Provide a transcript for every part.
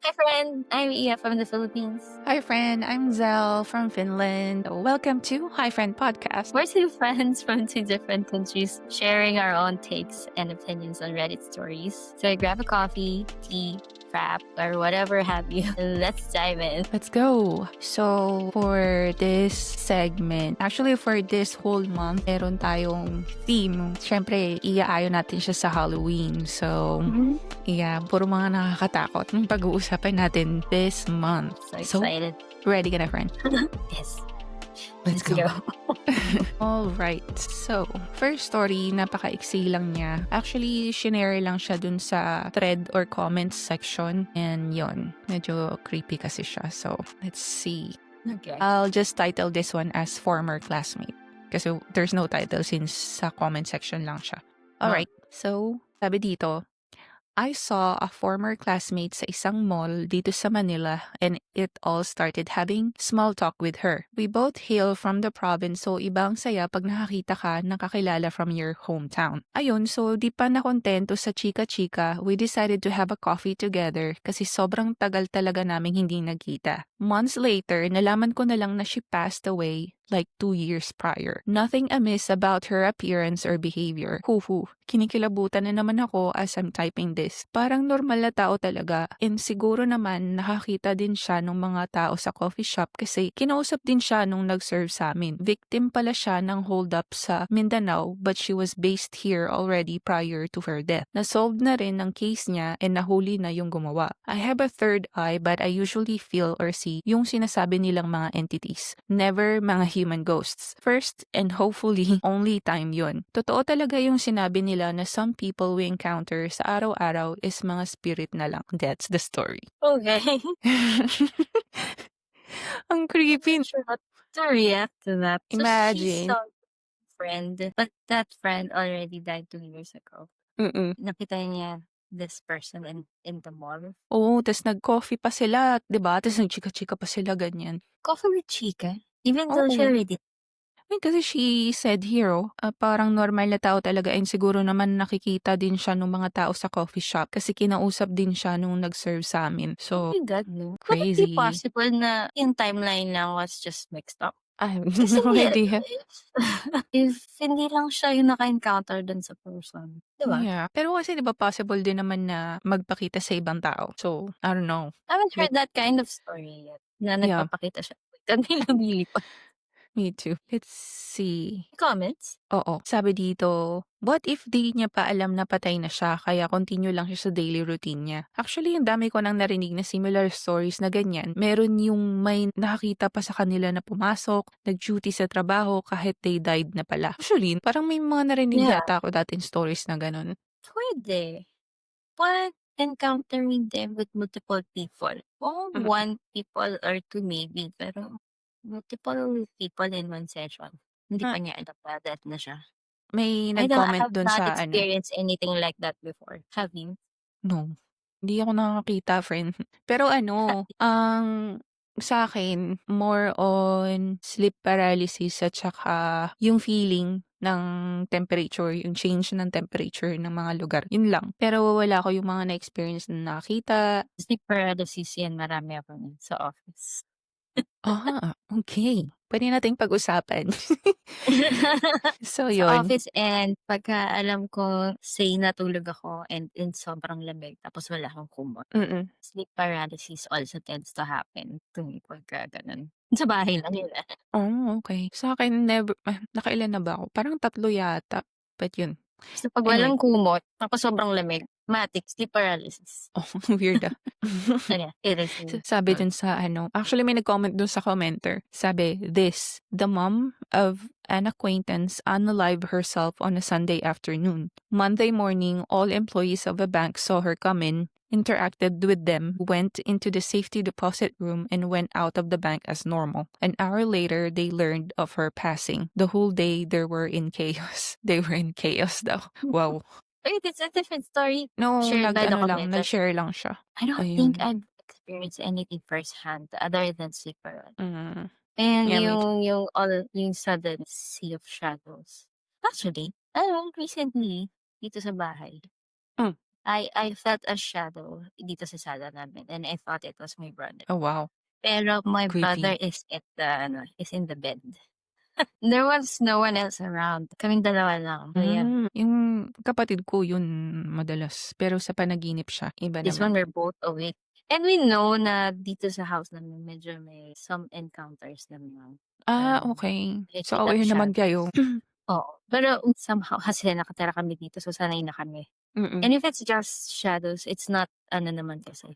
Hi, friend. I'm Iya from the Philippines. Hi, friend. I'm Zell from Finland. Welcome to Hi Friend Podcast. We're two friends from two different countries sharing our own takes and opinions on Reddit stories. So grab a coffee, tea, frap, or whatever have you. Let's dive in. Let's go. So, for this segment, actually for this whole month, meron tayong theme. Siyempre, iaayon natin siya sa Halloween. So, yeah, puro mga nakakatakot yung pag-uusapan natin this month. So excited. Ready ka na, friend? Yes. Let's go. All right. So, first story, napaka-iksi lang niya. Actually, shinare lang siya dun sa thread or comments section. And yon, medyo creepy kasi siya. So, let's see. Okay. I'll just title this one as former classmate. Kasi there's no title since sa comment section lang siya. Alright. So, sabi dito, I saw a former classmate sa isang mall dito sa Manila and it all started having small talk with her. We both hail from the province so ibang saya pag nakakita ka ng kakilala from your hometown. Ayun, so di pa nakontento sa chika-chika, we decided to have a coffee together kasi sobrang tagal talaga naming hindi nagkita. Months later, nalaman ko na lang na she passed away like 2 years prior. Nothing amiss about her appearance or behavior. Huhu, kinikilabutan na naman ako as I'm typing this. Parang normal na tao talaga. And siguro naman nakakita din siya ng mga tao sa coffee shop kasi kinausap din siya nung nag-serve sa amin. Victim pala siya ng hold up sa Mindanao but she was based here already prior to her death. Nasolve na rin ang case niya and nahuli na yung gumawa. I have a third eye but I usually feel or see yung sinasabi nilang mga entities. Never mga human ghosts. First and hopefully only time yun. Totoo talaga yung sinabi nila na some people we encounter sa araw-araw is mga spirit na lang. That's the story. Okay. Ang creepy. I'm not sure how to react to that. So she Imagine. saw a friend, but that friend already died 2 years ago. Nakita niya this person in the mall. Oo, tas nag-coffee pa sila, 'di ba? Tas nagchika-chika pa sila, ganyan. Coffee with Chica? Even though she Oo. already Ay, kasi she said here, parang normal na tao talaga and siguro naman nakikita din siya nung mga tao sa coffee shop kasi kinausap din siya nung nag-serve sa amin. Oh So, my God, no? Could it be crazy. possible na yung timeline lang was just mixed up? I have Kasi no idea. if hindi lang siya yung naka-encounter dun sa person, di ba? Yeah. Pero kasi 'di ba possible din naman na magpakita sa ibang tao. So, I don't know. I haven't heard But that kind of story yet. Na yeah, nagpapakita siya. Kami lumilipad. me too. Let's see. Comments? Oo. Sabi dito, what if di niya pa alam na patay na siya kaya continue lang siya sa daily routine niya? Actually, yung dami ko nang narinig na similar stories na ganyan. Meron yung may nakakita pa sa kanila na pumasok, nag-duty sa trabaho kahit they died na pala. Actually, parang may mga narinig Yeah. yata ako dating stories na ganun. Pwede. But encountering them with multiple people. Oh, one people or two maybe, pero multiple people in one session. Hindi pa Ah, niya alam na dead na siya. may I don't I nag-comment have dun not sa ano, experienced anything like that before. Have you? no. Hindi ako nakakita, friend. Pero ano, sa akin, more on sleep paralysis at saka yung feeling ng temperature, yung change ng temperature ng mga lugar. Yun lang. Pero wala ko yung mga na-experience na nakita. Sleep paralysis yan, marami ako nun sa office. Okay. Pwede nating pag-usapan. So, Sa yun. office and pagka alam ko, say natulog ako and in sobrang lamig tapos wala akong kumot. Mm. Sleep paralysis also tends to happen to me pagka ganun. Sa bahay lang yun. Oh, okay. Sa akin, never, nakailan na ba ako? Parang 3 yata. But yun. Basta pag Anyway. walang kumot, tapos sobrang lamig, matic, sleep paralysis. Oh, weird ah. Ano, it is me. Sabi dun sa ano, actually may nag-comment dun sa commenter. Sabi, the mom of an acquaintance unalived herself on a Sunday afternoon. Monday morning, all employees of a bank saw her come in, interacted with them, went into the safety deposit room, and went out of the bank as normal. An hour later, they learned of her passing. The whole day, they were in chaos. They were in chaos daw. Wow. Wait, it's a different story. No, Shared by the nag-ano lang, commenter. nag-share lang siya. I don't think Ayun. I've experienced anything firsthand other than sleep paralysis. Mm. And Yeah, me too. yung sudden sea of shadows. Actually, recently, dito sa bahay, Hmm. I felt a shadow dito sa sala namin and I thought it was my brother. Oh, wow. Pero my brother Creepy. is in the bed. There was no one else around. Kaming dalawa lang. So yeah, Yung kapatid ko yun madalas, pero sa panaginip siya, iba this one naman. we're both awake. And we know na dito sa house namin medyo may some encounters naman. Okey. So, Nakikita aware naman kayo. shadows. Oo, pero somehow kasi nakatira kami dito so sanay na kami. Mm, And if it's just shadows, it's not ano naman kasi,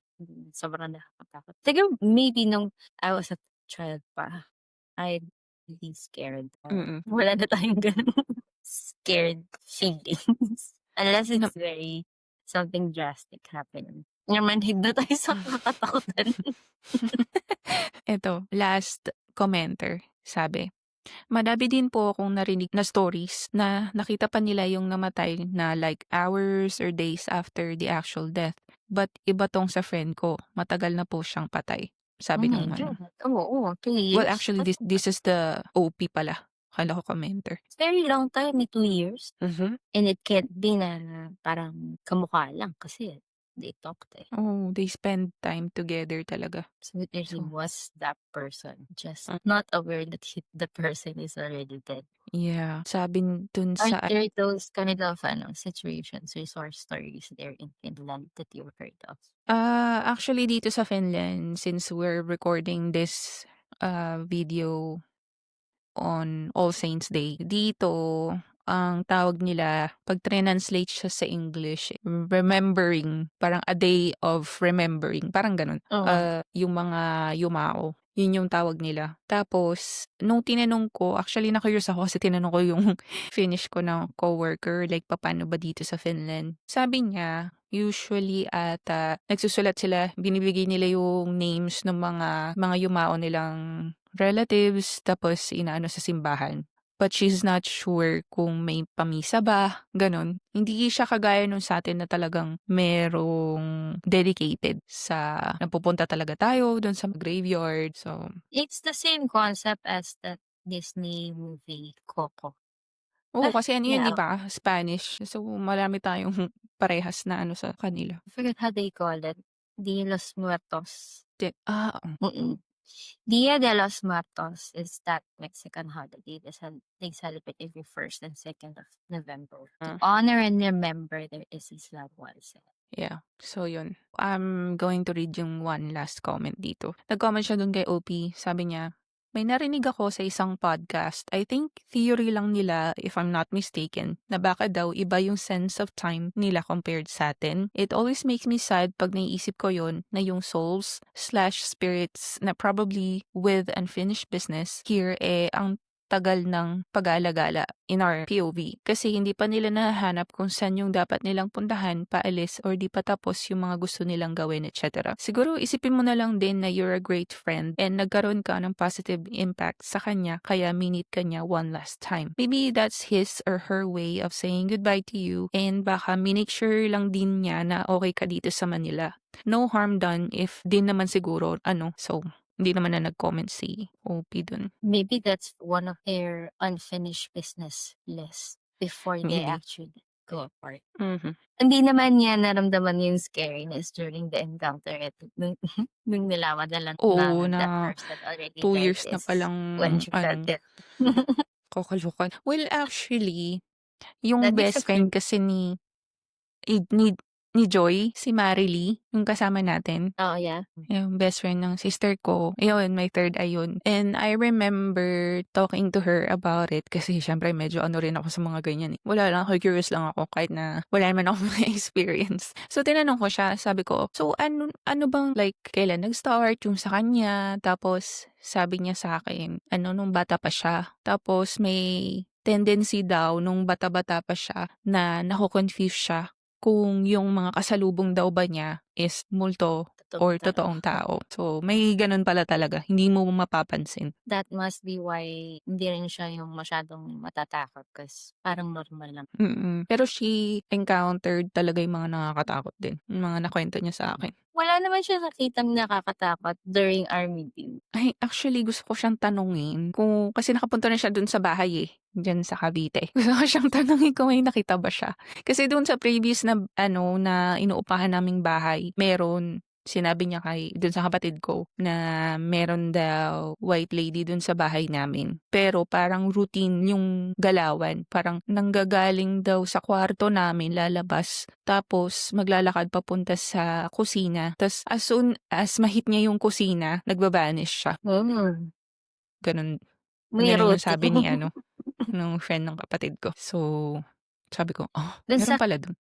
sobrang nakakatakot. Siguro maybe nung I was a child pa, I'd be scared. mm. Wala na tayong gano'ng scared feelings. Unless Na it's very something drastic happening. Namanhid na tayo sa kakatakutan. Eto, last commenter, sabi, "Madami din po akong narinig na stories na nakita pa nila yung namatay na like hours or days after the actual death. But iba 'tong sa friend ko, matagal na po siyang patay." Oh Sabi my nung ano. God, oo, 2 Well, years? actually That's this is the OP pala, akala ko commenter. very long time, 2 years. Mhm. And it can't be na parang kamukha lang kasi they talked, eh. Oh, they spend time together talaga. So there he So, was that person, just hmm, not aware that the person is already dead. yeah. Sabi dun Aren't sa there those kind of situations, resource stories there in Finland that you heard of? actually dito sa Finland, since we're recording this, video on All Saints Day, dito ang tawag nila 'pag translate siya sa English, remembering, parang a day of remembering, parang gano'n. Oo. Yung mga yumao, yun yung tawag nila. Tapos nung tinanong ko, actually na-curious ako kasi tinanong ko yung Finnish ko na coworker, like papaano ba dito sa Finland. Sabi niya, usually nagsusulat sila, binibigay nila yung names ng mga yumao nilang relatives, tapos inaano sa simbahan. But she's not sure kung may pamisa ba, gano'n. Hindi siya kagaya nung sa'tin na talagang merong dedicated sa napupunta talaga tayo dun sa graveyard. So, It's the same concept as that Disney movie, Coco. oo, kasi ano yun, 'di Yeah, ba, Spanish. So, marami tayong parehas na ano sa kanila. I forget how they call it. Dia de los Muertos. Oo. Mm. Dia de los Muertos is that Mexican holiday they celebrate every 1st and 2nd of November to Ah, honor and remember their deceased loved ones. yeah. So, yun. I'm going to read yung one last comment dito. Nag-comment siya dun kay OP. Sabi niya, "May narinig ako sa isang podcast. I think theory lang nila, if I'm not mistaken, na baka daw iba yung sense of time nila compared sa atin. It always makes me sad pag naiisip ko yon na yung souls/spirits na probably with unfinished business here ang tagal ng pag-aalagala in our POV. Kasi hindi pa nila nahahanap kung saan yung dapat nilang puntahan, paalis, or di pa tapos yung mga gusto nilang gawin, etc. Siguro isipin mo na lang din na you're a great friend and nagkaroon ka ng positive impact sa kanya kaya minit ka niya one last time. Maybe that's his or her way of saying goodbye to you and baka minake sure lang din niya na okay ka dito sa Manila. No harm done if din naman siguro, so hindi naman na nag-comment si OP dun. Maybe that's one of their unfinished business list before they Maybe. actually go apart. Mhm. Hindi naman niya naramdaman yung scariness during the encounter at nung nalaman Oo, na that na person already 2 years died na is palang when she felt ano, it. kakaloka. Well, actually, yung That'd be so best friend creepy. kasi i ni ni Joy, si Marilee, yung kasama natin. Oh, yeah. Yung best friend ng sister ko, ayun, may third eye yun. And I remember talking to her about it kasi siyempre medyo ano rin ako sa mga ganyan eh. Wala lang ako, curious lang ako kahit na wala naman ako mga experience. So tinanong ko siya, sabi ko, so ano bang like kailan nag-start yung sa kanya? Tapos sabi niya sa akin, nung bata pa siya. Tapos may tendency daw nung bata-bata pa siya na nako-confuse siya kung yung mga kasalubong daw ba niya is multo Totoong or tao. totoong tao. So, may gano'n pala talaga, hindi mo mapapansin. That must be why hindi rin siya yung masyadong matatakot kasi parang normal lang. Pero she encountered talaga yung mga nakakatakot din, yung mga nakuwento niya sa akin. Wala naman siya nakitang nakakatakot during our meeting. Ay, actually gusto ko siyang tanungin kung kasi nakapunta na siya dun sa bahay, eh, diyan sa Cavite. Gusto ko siyang tanungin kung may nakita ba siya. Kasi dun sa previous na ano, na inuupahan naming bahay, meron. Sinabi niya dun sa kapatid ko na meron daw white lady dun sa bahay namin. Pero parang routine yung galawan. Parang nanggagaling daw sa kwarto namin, lalabas. Tapos maglalakad papunta sa kusina. Tas as soon as mahit niya yung kusina, nagba-vanish siya. Hmm, Ganun, may ganun yung routine. sabi ni ano, nung friend ng kapatid ko. So, sabi ko, Dun meron sa pala dun.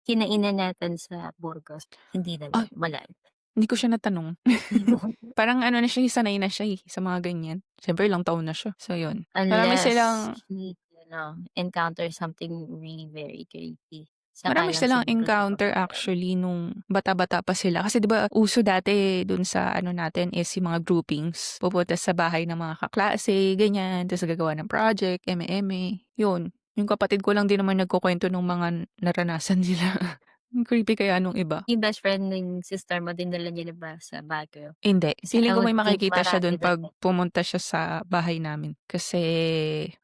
kinainan natin sa Burgos, hindi naman, Ay, malayo. hindi ko siya natanong. Parang ano na siya, sanay na siya, sa mga ganyan. Siyempre ilang taon na siya. So yun, marami Unless silang he, encounter something really very creepy. Saka marami lang silang siguro siya encounter papayag. actually nung bata-bata pa sila. Kasi 'di ba uso dati dun sa ano natin is yung mga groupings. Pupunta sa bahay ng mga kaklase, ganyan, tapos gagawa ng project, eme-eme, yun. Yung kapatid ko lang din naman nagkukuwento nung mga naranasan nila. Ang creepy kaya nung iba. Yung best friend ng sister mo dinala niya na ba sa Baguio? Hindi, Kasi I feeling ko may would think makikita siya marami dun na 'pag din. pumunta siya sa bahay namin. Kasi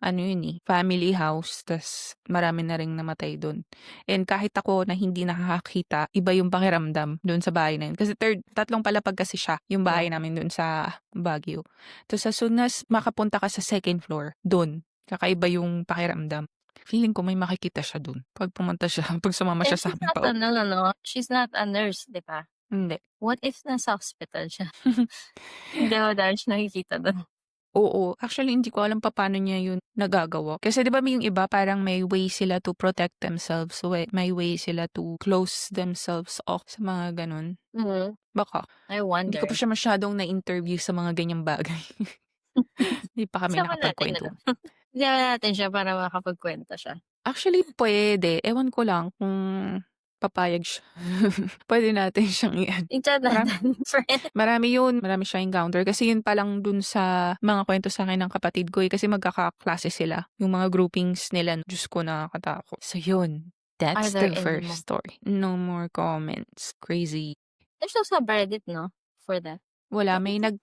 ano yun, family house ta's marami na ring namatay dun. And kahit ako na hindi nakakakita, iba yung pakiramdam dun sa bahay na yun. Kasi tatlong palapag kasi siya, yung bahay Yeah. namin dun sa Baguio. Ta's as soon as makapunta ka sa second floor, dun, kakaiba yung pakiramdam. Feeling ko may makikita siya dun 'pag pumunta siya 'pag sumama And siya she's sa'min not pauwi. she's not a nurse, 'di ba? Hindi. What if nasa hospital siya? Hindi mo dahil siya nakikita dun. Oo, actually hindi ko alam papaano niya yun nagagawa. Kasi 'di ba may yung iba parang may way sila to protect themselves, may way sila to close themselves off sa mga gano'n. Mhm, Baka. I Hindi ko pa wonder. siya masyadong na-interview sa mga ganyang bagay. Hindi pa kami Sama natin na nakapagkuwentuhan. lang. Sama natin siya para makapagkuwento siya. Actually puwede, ewan ko lang kung papayag siya. Puwede natin siyang I-chat mara natin friend. marami siyang encounter kasi yun pa lang dun sa mga kuwento sa'kin ng kapatid ko, kasi magkakaklase sila, yung mga groupings nila, Diyos ko nakakatakot. So yun, Are that's there the any first more? story. No more comments, crazy. There's no subreddit 'no, for that? Wala, Bakit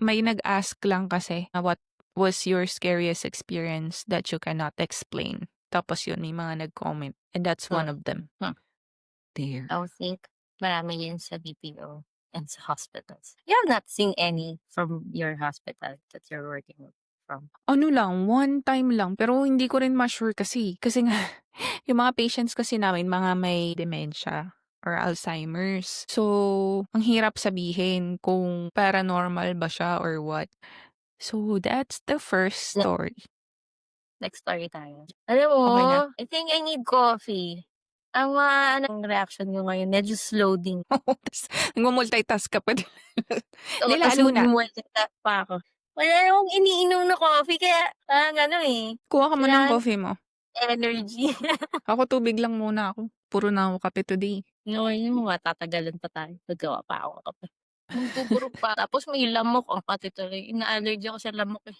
may nag-ask lang kasi na what was your scariest experience that you cannot explain? Tapos yun, may mga nag-comment and that's one of them. hmm. There. I would think marami yun sa BPO and sa hospitals. You have not seen any from your hospital that you're working from? Ano lang, one time lang pero hindi ko rin ma-sure kasi. Kasi nga yung mga patients kasi namin mga may dementia or Alzheimer's. So, ang hirap sabihin kung paranormal ba siya or what. So, that's the first Ne story. next story tayo. Alam mo, Okay na? I think I need coffee. Ang mga anong reaction ko ngayon medyo slow din. Tas nagmu-multitask ka pa din. Oo, 'Di ta's lalo na. magmu-multitask pa ako. Wala akong iniinom na coffee kaya parang ano, Kuha ka muna ng kailangan coffee mo. energy. Ako tubig lang muna ako. Puro na ako kape today. Ngayon mo matatagalan pa tayo, gagawa pa ako ng kape. Magpupurog pa tapos may lamok, ang kati tuloy, ina-allergy ako sa lamok, eh.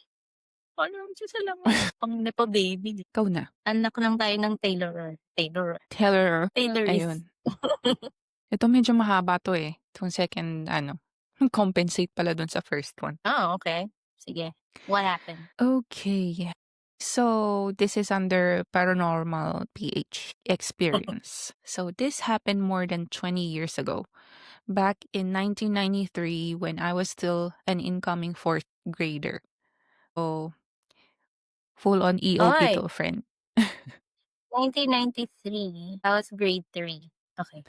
Allergy sa lamok, pang nepo baby. Ikaw na. Anak lang tayo ng Teller. Taylorist. Ayun. Ito medyo mahaba 'to, 'tong second ano, compensate pala dun sa first one. Okey. Sige, what happened? Okay. So, this is under paranormal PH experience. So, this happened more than 20 years ago, back in 1993 when I was still an incoming fourth grader. So, full on EOP Ay, to, friend. 1993, I was grade 3. Okay,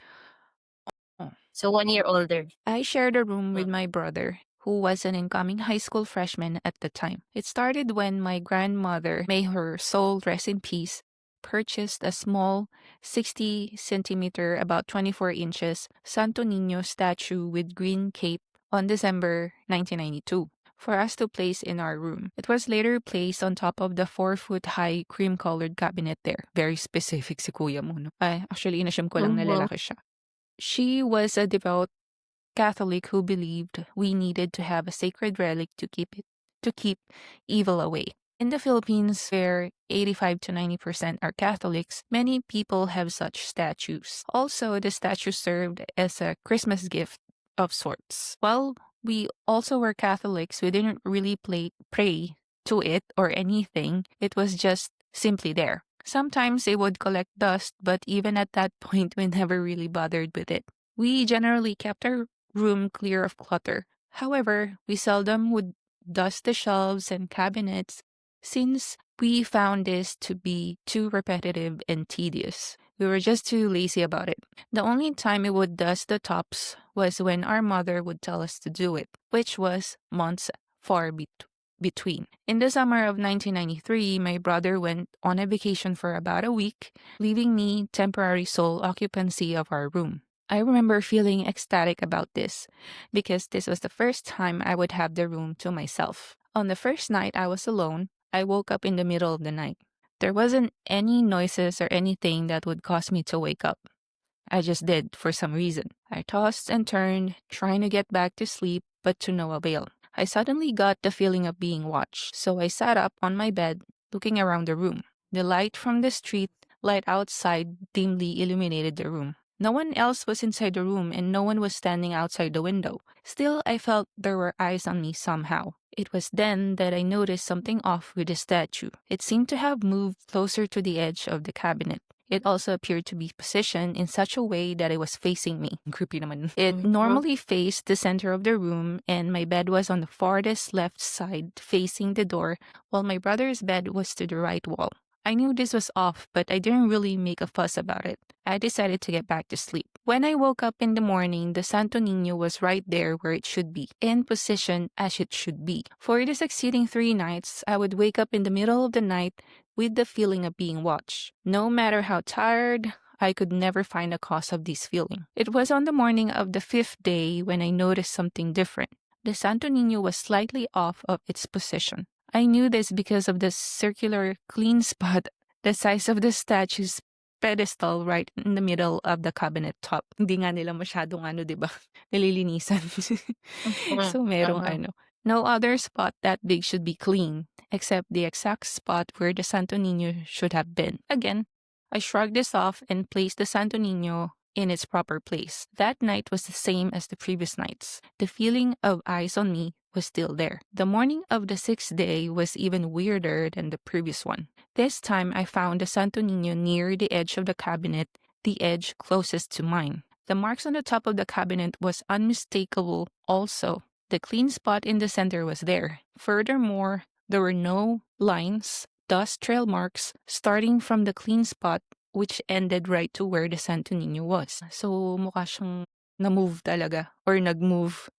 Oh. so 1 year older. I shared a room with Hmm. my brother, who was an incoming high school freshman at the time. It started when my grandmother, may her soul rest in peace, purchased a small 60 centimeter, about 24 inches, Santo Nino statue with green cape on December 1992 for us to place in our room. It was later placed on top of the 4-foot high cream-colored cabinet there. Very specific si kuya mo, no? Ay, actually, inassume ko lang na Mhm. lalaki siya. She was a devout Catholic who believed we needed to have a sacred relic to keep evil away. In the Philippines, where 85 to 90% are Catholics, many people have such statues. Also, the statue served as a Christmas gift of sorts. While we also were Catholics, we didn't really pray to it or anything. It was just simply there. Sometimes it would collect dust, but even at that point, we never really bothered with it. We generally kept our room clear of clutter. However, we seldom would dust the shelves and cabinets since we found this to be too repetitive and tedious. We were just too lazy about it. The only time we would dust the tops was when our mother would tell us to do it, which was months far between. In the summer of 1993, my brother went on a vacation for about a week, leaving me temporary sole occupancy of our room. I remember feeling ecstatic about this because this was the first time I would have the room to myself. On the first night I was alone, I woke up in the middle of the night. There wasn't any noises or anything that would cause me to wake up. I just did for some reason. I tossed and turned, trying to get back to sleep, but to no avail. I suddenly got the feeling of being watched, so I sat up on my bed, looking around the room. The light from the street light outside dimly illuminated the room. No one else was inside the room and no one was standing outside the window. Still, I felt there were eyes on me somehow. It was then that I noticed something off with the statue. It seemed to have moved closer to the edge of the cabinet. It also appeared to be positioned in such a way that it was facing me. Creepy naman. It normally faced the center of the room, and my bed was on the farthest left side facing the door, while my brother's bed was to the right wall. I knew this was off, but I didn't really make a fuss about it. I decided to get back to sleep. When I woke up in the morning, the Santo Niño was right there where it should be, in position as it should be. For the succeeding 3 nights, I would wake up in the middle of the night with the feeling of being watched. No matter how tired, I could never find a cause of this feeling. It was on the morning of the 5th day when I noticed something different. The Santo Niño was slightly off of its position. I knew this because of the circular clean spot the size of the statue's pedestal right in the middle of the cabinet top. Hindi nga nila masyadong diba? Nililinisan. So merong no other spot that big should be clean, except the exact spot where the Santo Niño should have been. Again, I shrugged this off and placed the Santo Niño in its proper place. That night was the same as the previous nights. The feeling of eyes on me was still there. The morning of the 6th day was even weirder than the previous one. This time I found the Santo Niño near the edge of the cabinet, the edge closest to mine. The marks on the top of the cabinet was unmistakable also. The clean spot in the center was there. Furthermore, there were no lines, dust trail marks starting from the clean spot which ended right to where the Santo Niño was. So mukha siyang na-move talaga or nag-move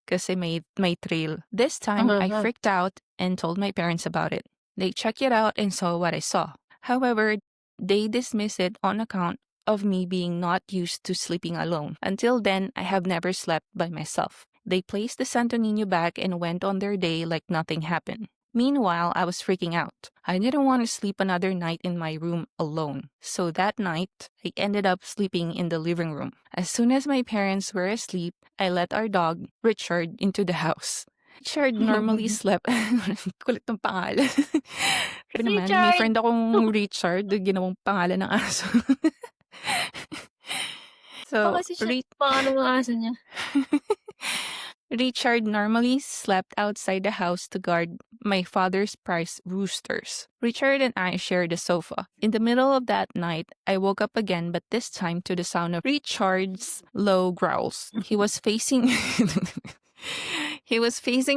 kasi may trail. This time, I freaked out and told my parents about it. They checked it out and saw what I saw. However, they dismissed it on account of me being not used to sleeping alone. Until then, I have never slept by myself. They placed the Santo Niño back and went on their day like nothing happened. Meanwhile, I was freaking out. I didn't want to sleep another night in my room alone. So that night, I ended up sleeping in the living room. As soon as my parents were asleep, I let our dog, Richard, into the house. Richard normally slept... Kulit ng pangalan. Pero naman, may friend akong Richard, ginawang pangalan ng aso. So, pangalan ng aso niya. Richard normally slept outside the house to guard my father's prized roosters. Richard and I shared a sofa. In the middle of that night, I woke up again, but this time to the sound of Richard's low growls. He was facing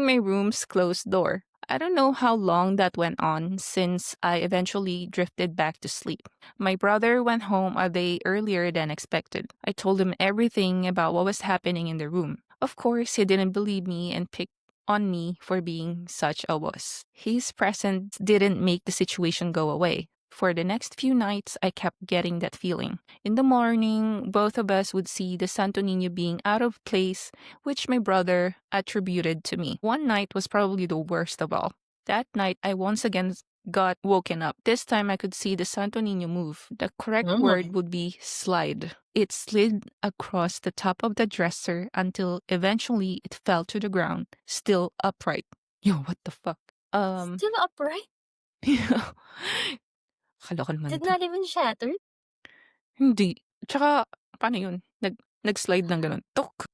my room's closed door. I don't know how long that went on since I eventually drifted back to sleep. My brother went home a day earlier than expected. I told him everything about what was happening in the room. Of course, he didn't believe me and picked on me for being such a wuss. His presence didn't make the situation go away. For the next few nights, I kept getting that feeling. In the morning, both of us would see the Santo Niño being out of place, which my brother attributed to me. One night was probably the worst of all. That night, I once again got woken up. This time I could see the Santo Nino move. The correct word would be slide. It slid across the top of the dresser until eventually it fell to the ground, still upright. Yo, what the fuck? Still upright? Kalokan man Did to. not even shatter? Hindi. Tsaka, paano yun? Nag-slide ng ganun. Tok!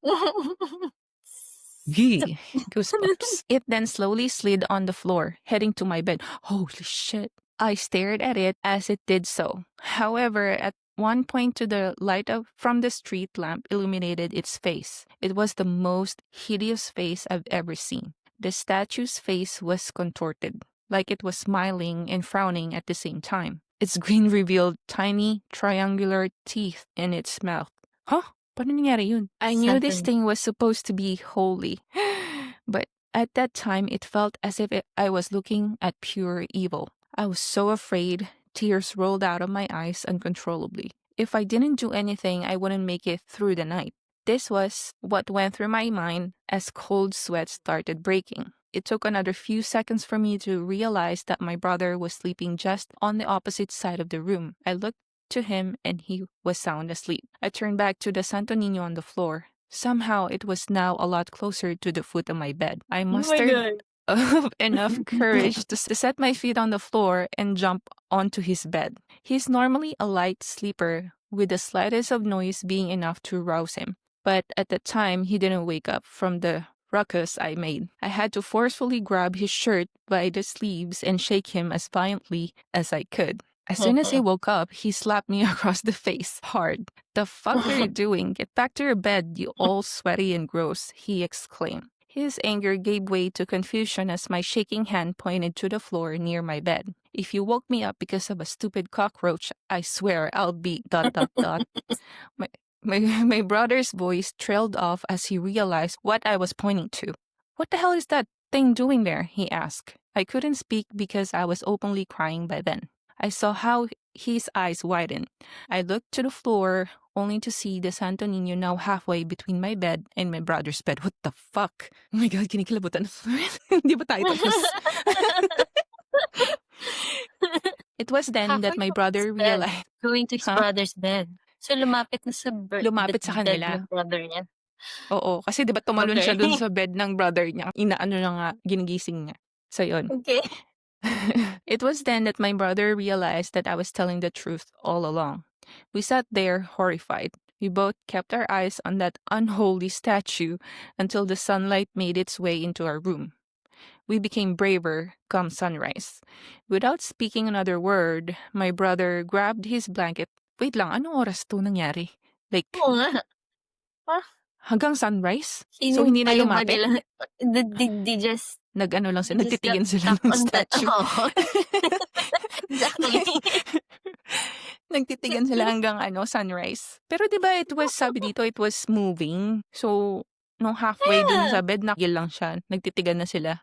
Gee, goosebumps. It then slowly slid on the floor, heading to my bed. Holy shit. I stared at it as it did so. However, at one point to the light from the street lamp illuminated its face. It was the most hideous face I've ever seen. The statue's face was contorted, like it was smiling and frowning at the same time. Its grin revealed tiny, triangular teeth in its mouth. Huh? Paano nangyari yun? I knew this thing was supposed to be holy. But at that time, it felt as if I was looking at pure evil. I was so afraid. Tears rolled out of my eyes uncontrollably. If I didn't do anything, I wouldn't make it through the night. This was what went through my mind as cold sweat started breaking. It took another few seconds for me to realize that my brother was sleeping just on the opposite side of the room. I looked to him and he was sound asleep. I turned back to the Santo Nino on the floor. Somehow it was now a lot closer to the foot of my bed. I mustered enough courage to set my feet on the floor and jump onto his bed. He's normally a light sleeper, with the slightest of noise being enough to rouse him. But at the time, he didn't wake up from the ruckus I made. I had to forcefully grab his shirt by the sleeves and shake him as violently as I could. As soon as he woke up, he slapped me across the face hard. "The fuck are you doing? Get back to your bed, you all sweaty and gross," he exclaimed. His anger gave way to confusion as my shaking hand pointed to the floor near my bed. "If you woke me up because of a stupid cockroach, I swear I'll be ... My brother's voice trailed off as he realized what I was pointing to. "What the hell is that thing doing there?" he asked. I couldn't speak because I was openly crying by then. I saw how his eyes widened. I looked to the floor, only to see the Santo Nino now halfway between my bed and my brother's bed. What the fuck? Oh my God, kinikilabutan. Hindi ba tayo tapos? It was then that my brother realized... Going to his brother's bed. So, lumapit na sa Lumapit sa bed kanila. ng brother niya. Oo, kasi di ba tumalon siya dun sa bed ng brother niya. Inaano na nga, ginigising niya. So, yun. Okay. It was then that my brother realized that I was telling the truth all along. We sat there horrified. We both kept our eyes on that unholy statue until the sunlight made its way into our room. We became braver come sunrise. Without speaking another word, my brother grabbed his blanket. Wait lang, anong oras to nangyari? Like, Oo nga. hanggang sunrise? So, hindi na lumapit? They just... Nag-ano lang sila, nagtitigan sila ng statue. Exactly. Nagtitigan sila hanggang sunrise. Pero diba it was, sabi dito, it was moving. So, nung halfway dun sa bed, nakigil lang siya. Nagtitigan na sila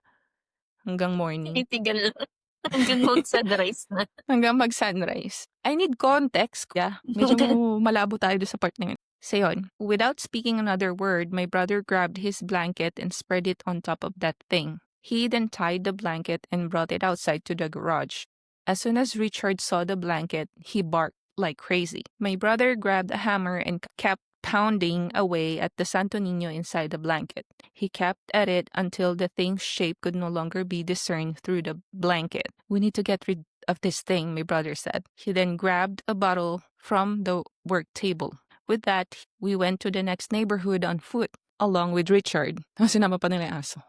hanggang morning. Titigan lang. Hanggang mag-sunrise na. Hanggang mag-sunrise. I need context. Yeah, medyo malabo tayo doon sa part na yun. So yun, without speaking another word, my brother grabbed his blanket and spread it on top of that thing. He then tied the blanket and brought it outside to the garage. As soon as Richard saw the blanket, he barked like crazy. My brother grabbed a hammer and kept pounding away at the Santo Nino inside the blanket. He kept at it until the thing's shape could no longer be discerned through the blanket. "We need to get rid of this thing," my brother said. He then grabbed a bottle from the work table. With that, we went to the next neighborhood on foot, along with Richard. Sinama pa nila yung aso.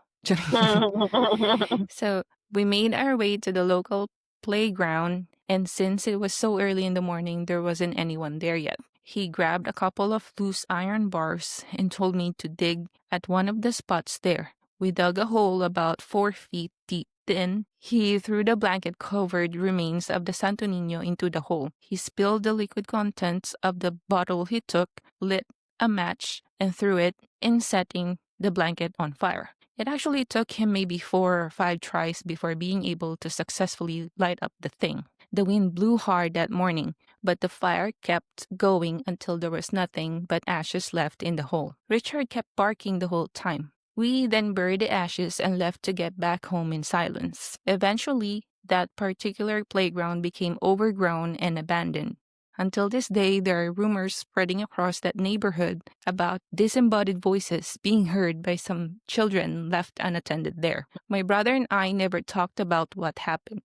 So, we made our way to the local playground, and since it was so early in the morning, there wasn't anyone there yet. He grabbed a couple of loose iron bars and told me to dig at one of the spots there. We dug a hole about 4 feet deep. Then, he threw the blanket-covered remains of the Santo Nino into the hole. He spilled the liquid contents of the bottle he took, lit a match, and threw it in, setting the blanket on fire. It actually took him maybe 4 or 5 tries before being able to successfully light up the thing. The wind blew hard that morning, but the fire kept going until there was nothing but ashes left in the hole. Richard kept barking the whole time. We then buried the ashes and left to get back home in silence. Eventually, that particular playground became overgrown and abandoned. Until this day, there are rumors spreading across that neighborhood about disembodied voices being heard by some children left unattended there. My brother and I never talked about what happened.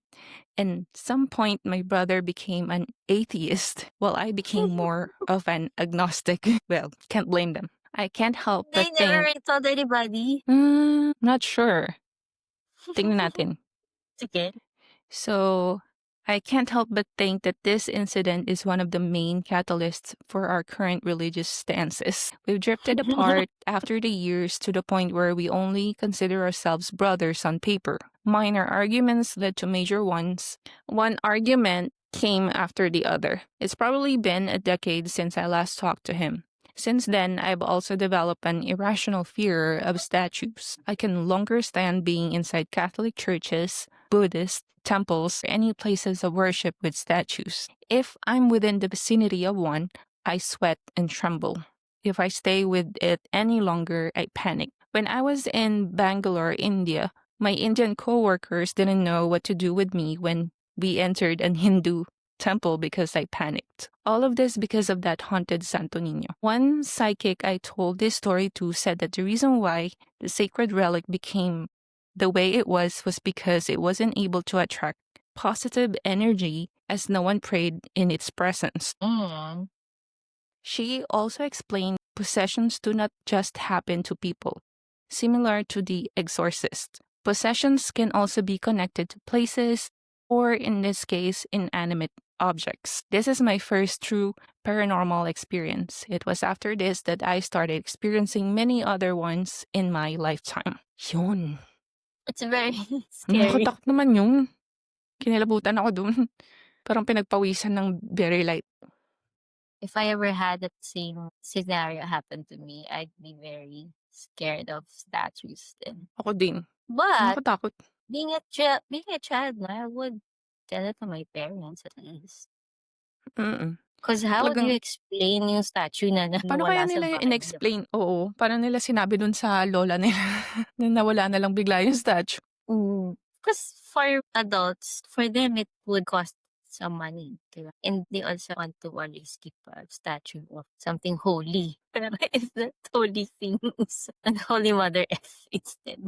And some point, my brother became an atheist, while I became more of an agnostic. Well, can't blame them. I can't help but They never think, really told anybody. not sure. Tingnan natin. Sige. So, I can't help but think that this incident is one of the main catalysts for our current religious stances. We've drifted apart after the years to the point where we only consider ourselves brothers on paper. Minor arguments led to major ones. One argument came after the other. It's probably been a decade since I last talked to him. Since then, I've also developed an irrational fear of statues. I can no longer stand being inside Catholic churches, Buddhist temples, or any places of worship with statues. If I'm within the vicinity of one, I sweat and tremble. If I stay with it any longer, I panic. When I was in Bangalore, India, my Indian coworkers didn't know what to do with me when we entered an Hindu temple because I panicked. All of this because of that haunted Santo Niño. One psychic I told this story to said that the reason why the sacred relic became the way it was because it wasn't able to attract positive energy as no one prayed in its presence. She also explained possessions do not just happen to people. Similar to The Exorcist, possessions can also be connected to places, or in this case, inanimate objects. This is my first true paranormal experience. It was after this that I started experiencing many other ones in my lifetime. Yun. It's very scary. Nakakatakot naman yun. Kinilabutan ako dun. Parang pinagpawisan ng very light. If I ever had that same scenario happen to me, I'd be very scared of statues then. Ako din. But Nakakatakot. being a child, I would tell it to my parents at least. Because how would you explain yung statue na Paano kaya nawala sa nila bahay nila? in-explain? Oo. Paano nila sinabi dun sa lola nila na nawala na lang bigla yung statue? Because for adults, for them, it would cost some money. Diba? And they also want to always keep a statue of something holy. Pero if that holy things, and Holy Mother F instead.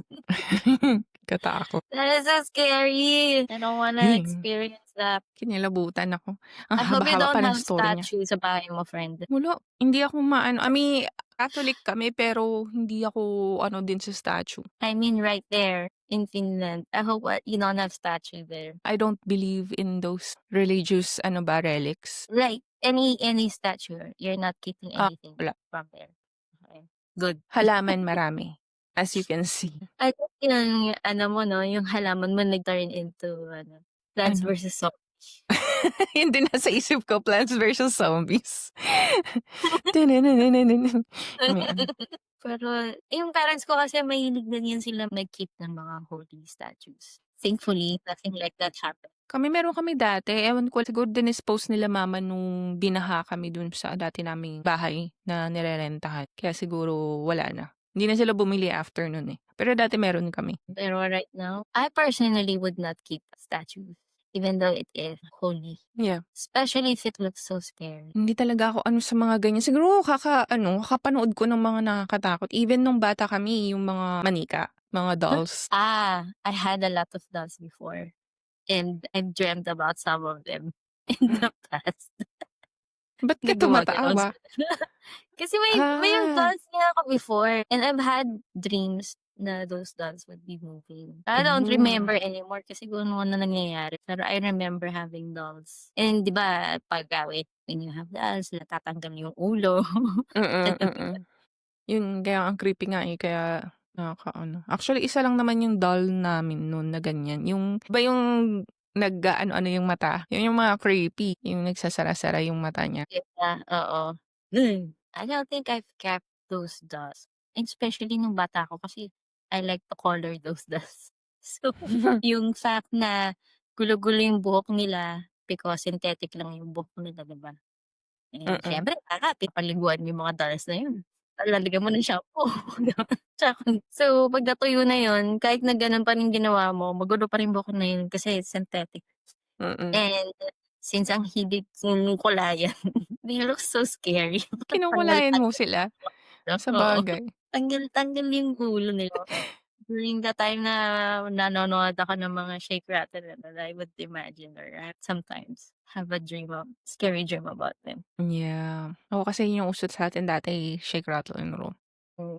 Katakot. That is so scary. I don't wanna experience that. Kinilabutan ako. Ang I hope you haba-haba don't pa ng have story niya. statues sa bahay mo, friend. Wala. Hindi ako maano. I mean, Catholic kami pero hindi ako din sa statue. I mean, right there in Finland. I hope you don't have statue there. I don't believe in those religious relics. Like any statue. You're not keeping anything wala. from there. Okay. Good. Halaman marami. As you can see. I think yung yung halaman mo nag-turn into Plants vs. Zombies. Hindi nasa isip ko, Plants vs. Zombies. Pero yung parents ko kasi mahilig din yan sila mag-keep ng mga holy statues. Thankfully, nothing like that happened. Meron kami dati. Ewan ko, siguro dinispose nila mama nung binaha kami dun sa dati naming bahay na nirerentahan. Kaya siguro wala na. Hindi na sila bumili after nun eh. Pero dati meron kami. Pero right now, I personally would not keep statues. Even though it is holy. Yeah. Especially if it looks so scary. Hindi talaga ako sa mga ganyan. Siguro kakapanood ko ng mga nakakatakot. Even nung bata kami, yung mga manika, mga dolls. I had a lot of dolls before. And I've dreamt about some of them in the past. Ba't ka tumatawa? Kasi may yung dolls niya ako before. And I've had dreams na those dolls would be moving. I don't remember anymore kasi kung ano na nangyayari. Pero I remember having dolls. And di ba, when you have dolls, natatanggal yung ulo. Yun, kaya ang creepy nga eh. Kaya nakakaano. Actually, isa lang naman yung doll namin noon na ganyan. Yung, ba yung nag-ano yung mata? Yung mga creepy. Yung nagsasara-sara yung mata niya. Yeah, oo. I don't think I've kept those dolls. Especially nung bata ko kasi I like to color those dolls. So, yung fact na gulo-gulo yung buhok nila because synthetic lang yung buhok nila, diba? Siyempre, pinapaliguan yung mga dolls na yun. Lalagyan mo ng shampoo. So, 'pag natuyo na yun, kahit na gano'n pa rin ginawa mo, magulo pa rin buhok na yun kasi synthetic. Mm. And since ang hilig kong kulayan, they look so scary. Kinukulayan mo Tanggal-tanggal sila? oo. Sabagay. Tanggal-tanggal yung ulo nila. During the time na nanonood ako ng mga Shake, Rattle, and Roll, I would imagine or sometimes have a scary dream about them. Yeah. Oo, kasi yun yung uso sa'tin dati, shake, rattle, and roll.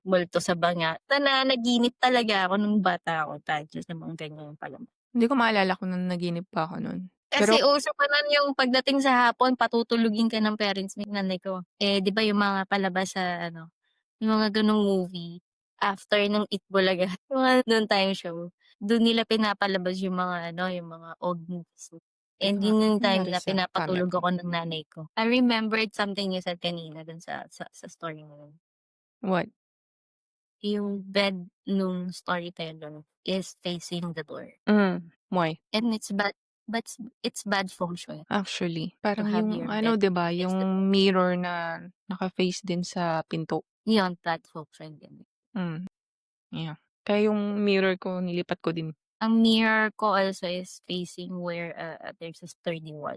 Multo sa banga. Nananaginip talaga ako nung bata ako dahil sa mga ganyang palabas. Hindi ko maalala kung nanaginip pa ako nun. Pero Kasi uso pa nun yung pagdating sa hapon patutulugin ka ng parents ni nanay ko. Eh, 'di ba yung mga palabas sa ano, yung mga gano'ng movie, after nung Eat Bulaga, yung mga noon time show, dun nila pinapalabas yung mga ano, yung mga old movies. And yun yung time na Narisa pinapatulog talaga. ako ng nanay ko. I remembered something you said kanina dun sa story mo yun. What? Yung bed nung storyteller is facing the door. Why? And but it's bad feng shui Actually, to parang have yung your ano bed 'di ba, face the yung door. mirror na naka-face din sa pinto. Yun, bad feng shui din. Hmm, yeah. Kaya yung mirror ko nilipat ko din. Ang mirror ko also is facing where, there's a sturdy wall.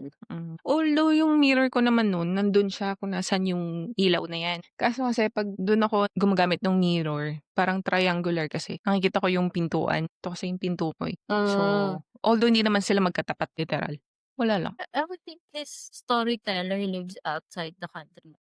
Although yung mirror ko naman nun, nandun siya kung nasaan yung ilaw na yan. Kaso kasi 'pag dun ako gumagamit ng mirror, parang triangular kasi, nakikita ko yung pintuan. Ito kasi yung pinto ko, eh. So, Ah. although hindi naman sila magkatapat literal, wala lang. I would think this storyteller lives outside the country.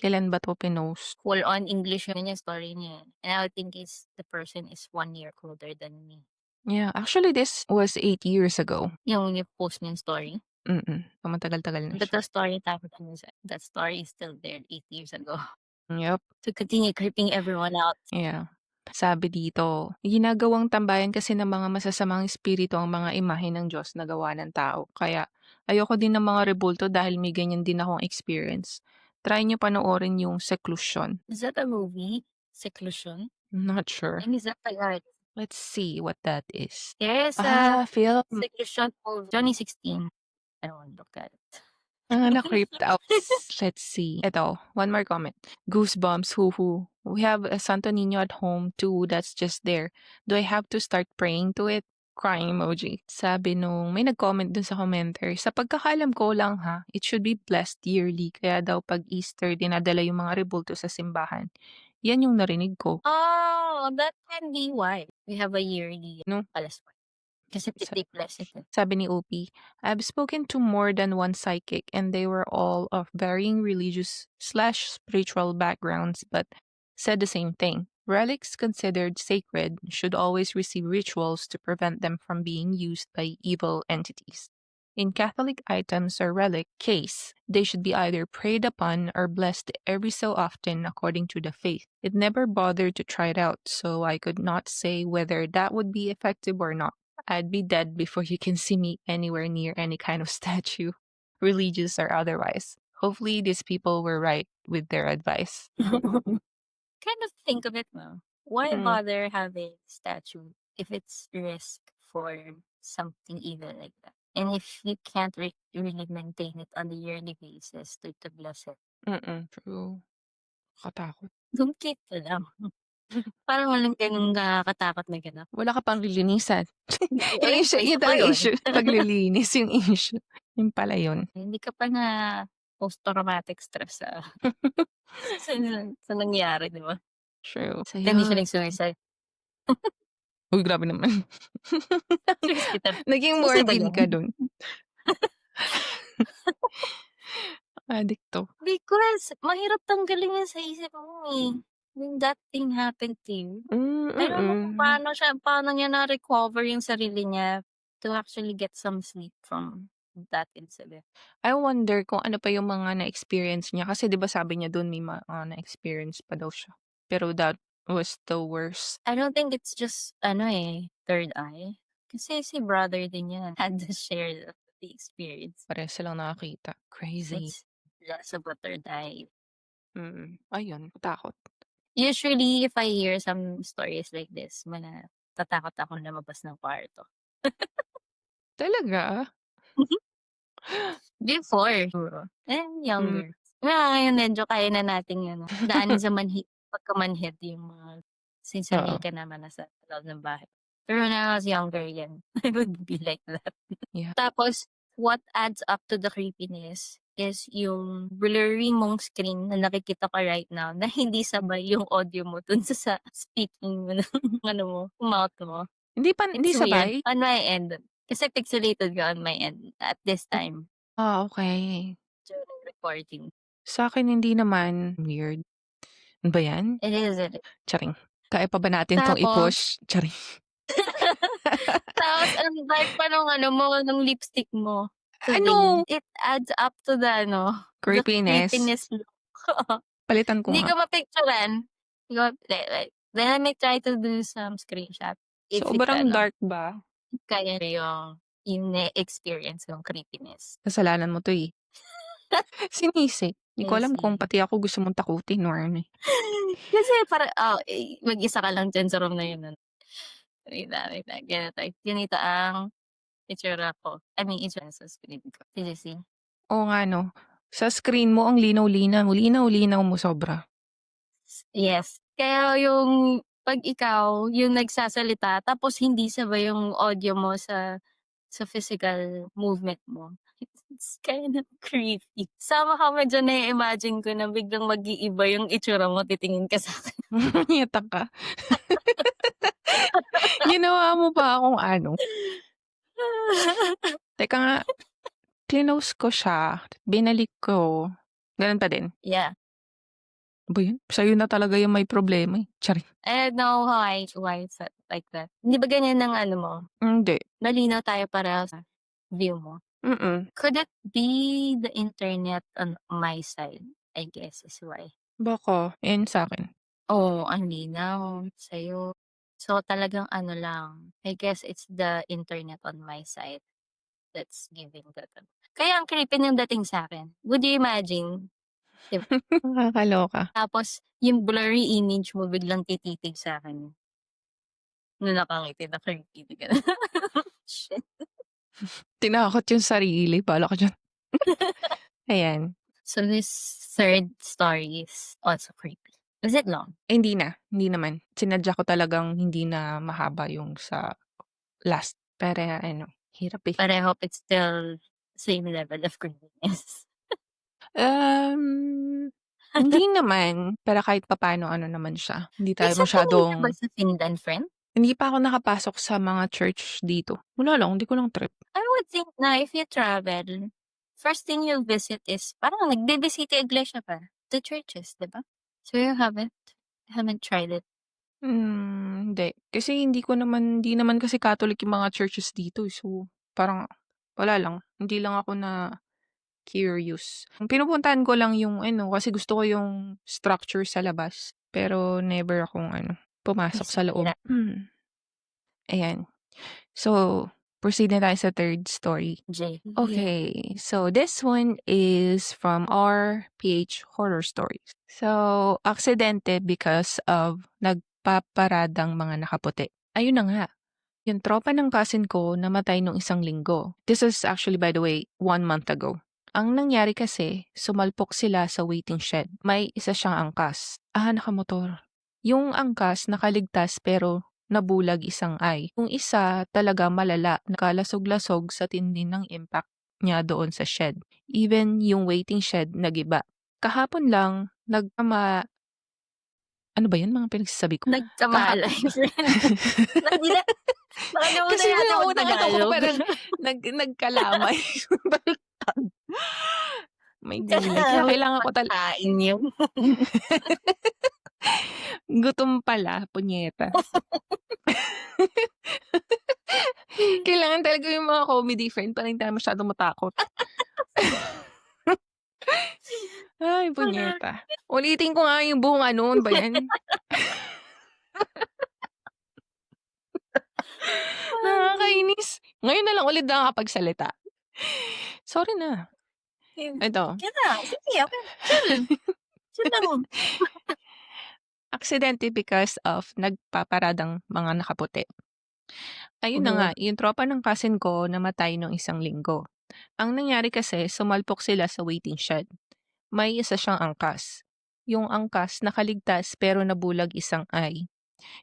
Kailan ba 'to pinost? Full on English yun yung story niya, eh. And I would think the person is 1 year older than me. Yeah, actually this was 8 years ago. Yung post niyang story. So matagal-tagal na But siya. the story time that story is still there 8 years ago. Yep, To continue creeping everyone out. yeah. Sabi dito, ginagawang tambayan kasi ng mga masasamang espiritu ang mga imahe ng Diyos na gawa ng tao. Kaya ayoko din ng mga rebulto dahil may ganyan din akong experience. Try niyo panoorin yung Seclusion. Is that a movie? Seclusion? Not sure. And is that Tagalog? Let's see what that is. There's a Film. Seclusion movie, 2016. I don't wanna look at it. Na-creeped out. Let's see. Ito, one more comment. Goosebumps, hoo-hoo. We have a Santo Niño at home too that's just there. Do I have to start praying to it? Crying emoji. Sabi nung may nag-comment dun sa commenter, sa pagkakaalam ko lang ha, it should be blessed yearly. Kaya daw pag Easter, dinadala yung mga rebulto sa simbahan. Yan yung narinig ko. Oh, that can be why we have a yearly No? alaswan. Kasi Sa- they bless it, eh. Sabi ni OP, I've spoken to more than one psychic and they were all of varying religious/spiritual backgrounds but said the same thing. Relics considered sacred should always receive rituals to prevent them from being used by evil entities. In Catholic items or relic case, they should be either prayed upon or blessed every so often according to the faith. It never bothered to try it out, so I could not say whether that would be effective or not. I'd be dead before you can see me anywhere near any kind of statue, religious or otherwise. Hopefully, these people were right with their advice. Kind of think of it now. Why Mm, bother having statue if it's risk for something evil like that? And if you can't really maintain it on a yearly basis to bless it, true. Katakot. don't keep it lang. Parang walang ganung nakakatakot na ganap. Wala ka pang lilinisan. Yung Ayun issue, pa, isa yun pa talaga yun. issue. Paglilinis yung issue. Yun pala yun. Hindi ka pa na post-traumatic stress sa sa nangyari, di ba? True. So, Then hindi siya yun. nag-suicide. Uy, grabe naman. Serious kita. Naging Suicide morbid agad. ka dun. Addict to. Because mahirap tanggalin yan sa isip mo, eh. When that thing happened to you. I don't know kung paano niya na-recover yung sarili niya to actually get some sleep from that incident. I wonder kung ano pa yung mga na-experience niya kasi 'di ba sabi niya dun may mga na-experience pa daw siya. Pero that was the worst. I don't think it's just third eye. Kasi si brother din yan had to share the experience. Parehas silang nakakita. So Crazy. it's less of a third eye. Ayun, takot. Usually, if I hear some stories like this, tatakot akong lumabas ng kwarto. Talaga? Before, siguro. Hmm. Younger. Ngayon medyo kaya na nating daanin sa pagkamanhid yung mga since Oo. sanay ka naman na sa loob ng bahay. Pero when I was younger yan, I would be like that. Yeah. Tapos, what adds up to the creepiness is yung blurry mong screen na nakikita ka right now na hindi sabay yung audio mo dun sa speaking mo ng ano mo, mouth mo. Hindi It's weird sabay? on my end. Kasi pixelated ka on my end at this time Okey. during recording. Sa'kin hindi naman. Weird. Ano ba 'yan? It is, it is. Charing. Kaya pa ba natin 'tong Tapos i-push? Charing. tapos ang dark pa nung ano mo, nung lipstick mo, Ano? Celine. It adds up to the ano, the Creepiness. creepiness look. Palitan ko Hindi nga. ko mapicturean. Hindi ko wait. Let me try to do some screenshot if it Sobrang ano, dark ba? kaya yung na-experience yung creepiness. Kasalanan mo 'to, eh. Sinisi. Di ko I alam kung see. pati ako gusto mong takutin or ano, eh. Kasi parang, mag-isa ka lang diyan sa room na yun ano. Wait lang, ganito ang itsura ko. I mean, itsura sa screen ko. Did you see? Oo nga 'no. Sa screen mo ang linaw-linaw. Linaw-linaw mo sobra. Yes. Kaya yung 'pag ikaw yung nagsasalita tapos hindi sabay yung audio mo sa physical movement mo, it's kind of creepy. Somehow medyo na-i-imagine ko na biglang mag-iiba yung itsura mo, titingin ka sa'kin. Yatak ka. Ginawa mo pa akong ano. Teka nga, klinost ko siya, binalik ko, gano'n pa din? Yeah. Ano ba 'yun? Sa'yo na talaga yung may problema, eh. Charing. I don't know why it's like that. Hindi ba ganyan ang ano mo? Hindi. Malinaw tayo parehas sa view mo. Mm. Could it be the internet on my side? I guess is why. Baka, 'yan sa'kin. Oo, ang linaw sa'yo. So, talagang ano lang, I guess it's the internet on my side that's giving that ano. Kaya ang creepy nung dating sa'kin. Would you imagine? Nakakaloka. Tapos yung blurry image mo biglang tititig sa'kin. Na nakangiti na creepy, gano'n. Shit. Tinakot yung sarili, bahala ka diyan. Ayan. So, this third story is also creepy. Is it long? Hindi na, hindi naman. Sinadya ko talagang hindi na mahaba yung sa last. Pero ano, hirap, eh. But I hope it's still same level of creepiness. Hindi naman, pero kahit papaano ano naman siya, hindi May tayo sa Finland ka ba masyadong sa Finland, friend? hindi pa ako nakapasok sa mga church dito. Wala lang, hindi ko lang trip. I would think na if you travel, first thing you'll visit is parang nagbibisita iglesia ka, the churches, 'di ba? So you haven't tried it? Hindi. Kasi hindi naman kasi Catholic yung mga churches dito, eh. So, parang wala lang, hindi lang ako na curious. Ang pinupuntahan ko lang yung ano, kasi gusto ko yung structure sa labas, pero never akong ano, pumasok sa loob. Bisita. Ayan. So, proceed na tayo sa third story. J. Okay, so this one is from our PH Horror Stories. So, aksidente because of nagpaparadang mga nakaputi. Ayun na nga, yung tropa ng cousin ko namatay nung isang linggo. This is actually, by the way, 1 month ago. Ang nangyari kasi, sumalpok sila sa waiting shed. May isa siyang angkas. Nakamotor. Yung angkas nakaligtas pero nabulag isang eye. Yung isa talaga malala, nakalasog-lasog sa tindi ng impact niya doon sa shed. Even yung waiting shed nagiba. Kahapon lang, ano ba yan mga pinagsasabi ko? Nagkamalay, friend. Hindi na nakalimutan Kasi natin yung unang ano ko mag-Tagalog. parang nagkalamay. Baliktad. May gulay. Kaya kailangan ko Pagkain yun. gutom pala, punyeta. Kailangan talaga yung mga comedy friend para hindi tayo masyadong matakot. Ay, punyeta. Ulitin ko nga yung buong ano, ba yan? Nakakainis. Ngayon na lang ulit nakakapagsalita. Sorry na. Ito. Sige na, sige, okay. Chill lang. Aksidente because of nagpaparadang mga nakaputi. Ayun na nga, yung tropa ng cousin ko namatay nung isang linggo. Ang nangyari kasi, sumalpok sila sa waiting shed. May isa siyang angkas. Yung angkas nakaligtas pero nabulag isang eye.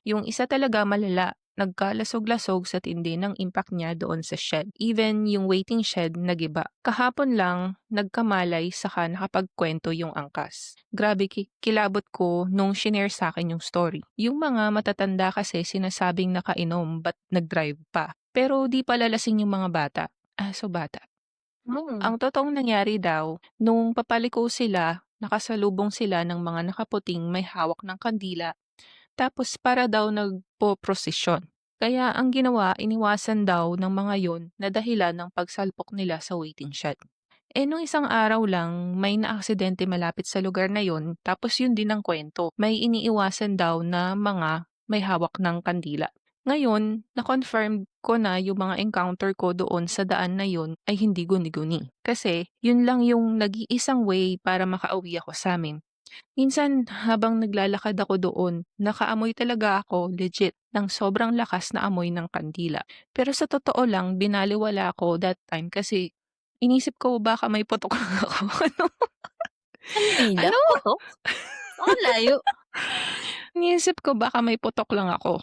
Yung isa talaga malala, nagkalasog-lasog sa tindi ng impact niya doon sa shed. Even yung waiting shed nagiba. Kahapon lang, nagkamalay saka nakapagkwento yung angkas. Grabe kilabot ko nung shinare sa akin yung story. Yung mga matatanda kasi sinasabing nakainom but nag-drive pa. Pero di pala lasing yung mga bata. So bata. Hmm. Ang totoong nangyari daw, nung papaliko sila, nakasalubong sila ng mga nakaputing may hawak ng kandila tapos para daw nagpoprosesyon. Kaya ang ginawa, iniwasan daw ng mga yon na dahilan ng pagsalpok nila sa waiting shed. Nung isang araw lang, may naaksidente malapit sa lugar na yon, tapos yun din ang kwento. May iniiwasan daw na mga may hawak ng kandila. Ngayon, na-confirm ko na yung mga encounter ko doon sa daan na yun ay hindi guni-guni. Kasi yun lang yung nag-iisang way para makauwi ako sa amin. Minsan habang naglalakad ako doon, nakaamoy talaga ako legit ng sobrang lakas na amoy ng kandila. Pero sa totoo lang, binaliwala ako that time kasi inisip ko baka may putok lang ako. Kandila? Ano? Putok? Ang layo. Iniisip ko baka may putok lang ako.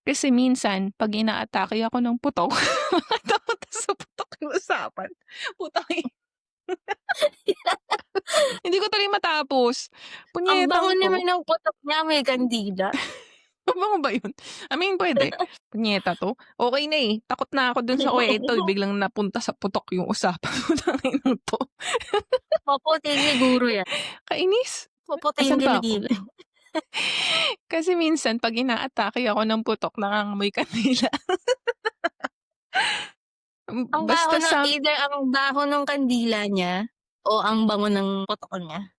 Kasi minsan, pag inaatake ako ng putok, takot sa putok yung usapan. Putang hindi ko tuloy matapos. Ang bango Punyetang naman 'to. ng putok niya, may kandila. Mabango ba yun? I mean, puwede. Punyeta 'to. Okey na, eh, takot na ako dun sa kuwento, eh, biglang napunta sa putok yung usapan. Putanginang 'to. Maputi siguro yan. Kainis. Maputi yung Asan ba ako? kilikili. Kasi minsan 'pag inaatake ako ng putok nangangamoy kandila. Ang baho Basta ng sa either ang baho nung kandila niya o ang bango ng putok niya.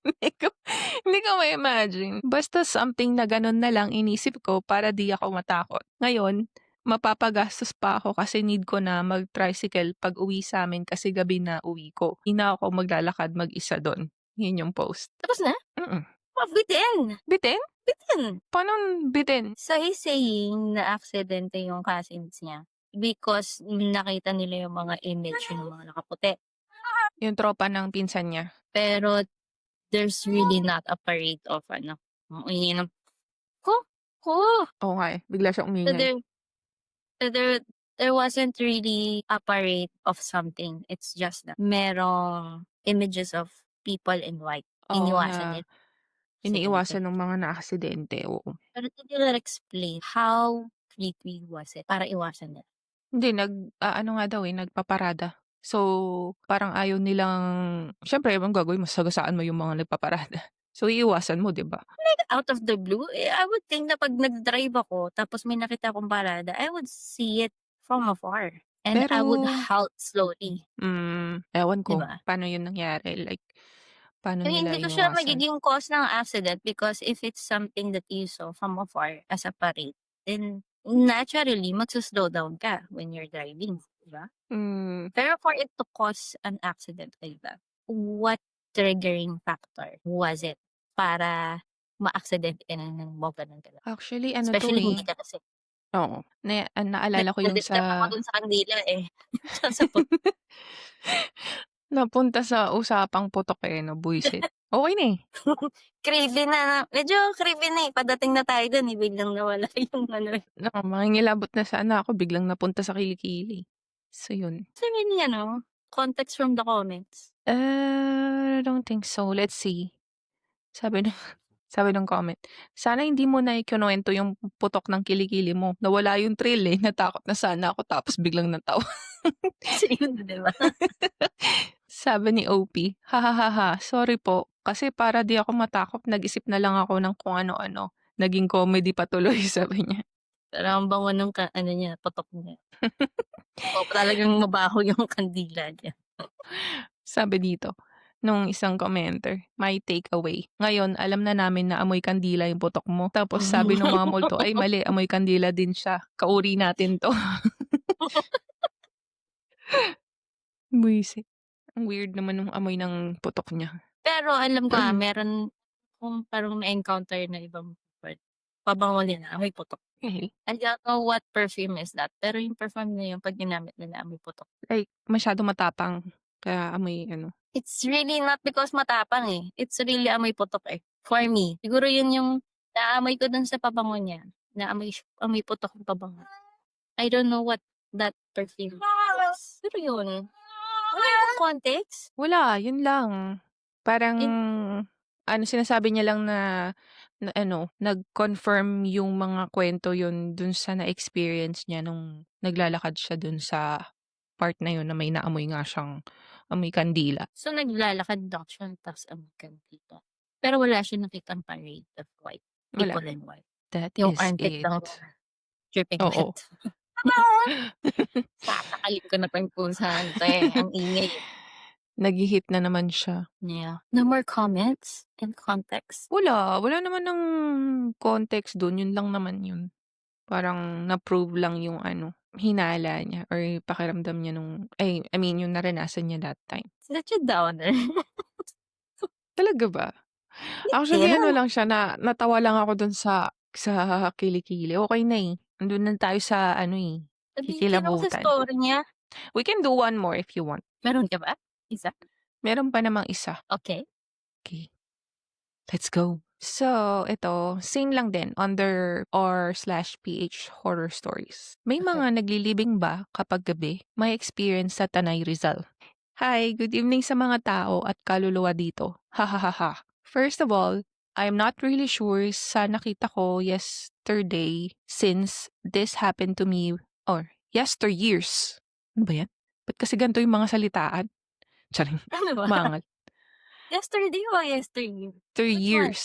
hindi ko hindi ko ma-imagine. Basta something na gano'n na lang inisip ko para di ako matakot. Ngayon, mapapagastos pa ako kasi need ko na mag-tricycle pag-uwi sa'min kasi gabi na uwi ko. Di na ako maglalakad mag-isa do'n. Yun yung post. Tapos na? Mm. Bitin. Bitin? Bitin. Paanong bitin? So he's saying na aksidente yung cousins niya because nakita nila yung mga image ng mga nakaputi. Yung tropa ng pinsan niya. Pero there's really not a parade of ano, umiinom. Ko, ko. Oo nga, eh, bigla siyang So umingay. there wasn't really a parade of something. It's just that merong images of people in white. Oo, Iniwasan na nila aksidente. iniiwasan ng mga naaksidente, oo. Pero did you explain how creepy was it para iwasan nila? Hindi ano nga daw, eh, nagpaparada. So, parang ayaw nilang siyempre anong gagawin mo, sagasaan mo yung mga nagpaparada. So, iiwasan mo, 'di ba? Out of the blue, I would think na 'pag nag-drive ako tapos may nakita akong parada, I would see it from afar and Pero, I would halt slowly, ewan 'di ko ba? paano yun nangyari, like paano Yung nila hindi ko siya iniwasan. magiging cause ng accident because if it's something that you saw from afar as a parade, then naturally magso-slow down ka when you're driving, 'di ba? Hmm, Pero for it to cause an accident like that, what triggering factor was it para ma-aksidente ka na ng ganun ka lang? actually ano 'to, Especially eh, hindi ka lasing. oo, naalala ko yung Nade-distract ako sa dun sa kandila, eh, sa putok. napunta sa usapang putok, eh, 'no, buwisit. Okey na, eh. Creepy na, medyo creepy na, eh, padating na tayo dun, eh, biglang nawala yung ano, eh. Oo, mangingilabot na sana ako biglang napunta sa kilikili. So, yun. Is there any ano, context from the comments? I don't think so. Let's see. Sabi ng sabi ng comment, "Sana hindi mo na ikinuwento yung putok ng kilikili mo. Nawala yung thrill, eh. Natakot na sana ako tapos biglang natawa." Kasi yun, 'di ba? Sabi ni OP, "Ha, ha, ha, ha, sorry po. Kasi para di ako matakot nag-isip na lang ako ng kung ano-ano. Naging comedy pa tuloy." Sabi niya. Pero ang bango nung ano niya, putok niya. O talagang mabaho yung kandila niya. Sabi dito nung isang commenter, "My takeaway, ngayon alam na namin na amoy kandila yung putok mo." Tapos sabi nung mga multo, "Ay mali, amoy kandila din siya. Kauri natin 'to." Buwisit. Ang weird naman nung amoy ng putok niya. Pero alam ko, meron akong parang na-encounter na ibang people, pabango nila amoy putok. Okey. I don't know what perfume is that, pero yung perfume na yun 'pag ginamit nila amoy putok. Like masyadong matapang kaya amoy ano. It's really not because matapang, eh, it's really amoy putok, eh, for me. Siguro yun yung Naamoy ko dun sa pabango niya, amoy putok yung pabango. I don't know what that perfume is. Pero yun, wala ibang context. Wala, yun lang. Parang And ano, sinasabi niya lang na na ano, nag-confirm yung mga kwento yun dun sa na-experience niya nung naglalakad siya dun sa part na yun na may naamoy nga siyang amoy kandila. so naglalakad daw siya tapos amoy kandila. Pero wala siyang nakitang parade of white, Wala, people in white. that Yung is armpit lang it. niya dripping wet. Oo. Sasakalin ko na pa yung pusahan 'to, ang ingay, eh. Naghi-hit na naman siya. Yeah. No more comments and context? Wala naman ng context dun, yun lang naman yun. Parang na-prove lang yung ano, hinala niya or pakiramdam niya nung I mean yung naranasan niya that time. Such a downer. Talaga ba? Actually Yeah. ano lang siya, natawa lang ako dun sa kilikili, okey na, eh. Nandun na tayo sa ano, eh, Nabitin ako sa kikilabutan. story niya. We can do one more if you want. Meron ka ba? Isa? Meron pa namang isa. Okay. Okey, let's go. So, ito, same lang din under r/ph horror stories. May Okay. mga naglilibing ba kapag gabi? May experience sa Tanay Rizal. Hi, good evening sa mga tao at kaluluwa dito. Ha ha ha ha. First of all, I'm not really sure sa nakita ko yesterday since this happened to me or yesteryears. Ano ba yan? Ba't kasi ganito yung mga salitaan? Charing, Ano ba? umangal. Yesterday o yesteryear? 3 Which one? years.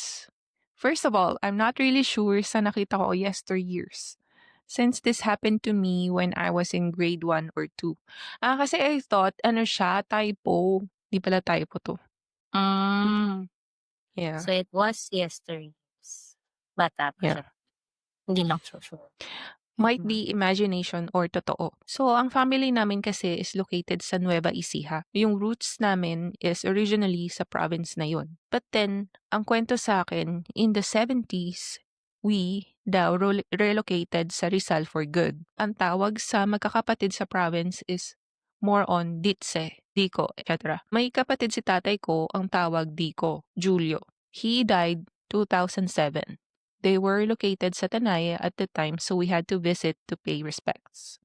First of all, I'm not really sure sa nakita ko yesteryears. Since this happened to me when I was in grade 1 or 2. Kasi I thought, ano siya, typo. Di pala typo to. Hmm. Yeah, So it was yesteryears. Bata pa siya. yeah. Hindi lang so sure. Might Mm. be imagination or totoo. So, ang family namin kasi is located sa Nueva Ecija. Yung roots namin is originally sa province na yun. But then, ang kwento sa akin, in the 70s, we daw relocated sa Rizal for good. Ang tawag sa magkakapatid sa province is more on Ditse, Dico, etc. May kapatid si tatay ko, ang tawag Dico, Julio. He died 2007. They were located sa Tanay at the time so we had to visit to pay respects.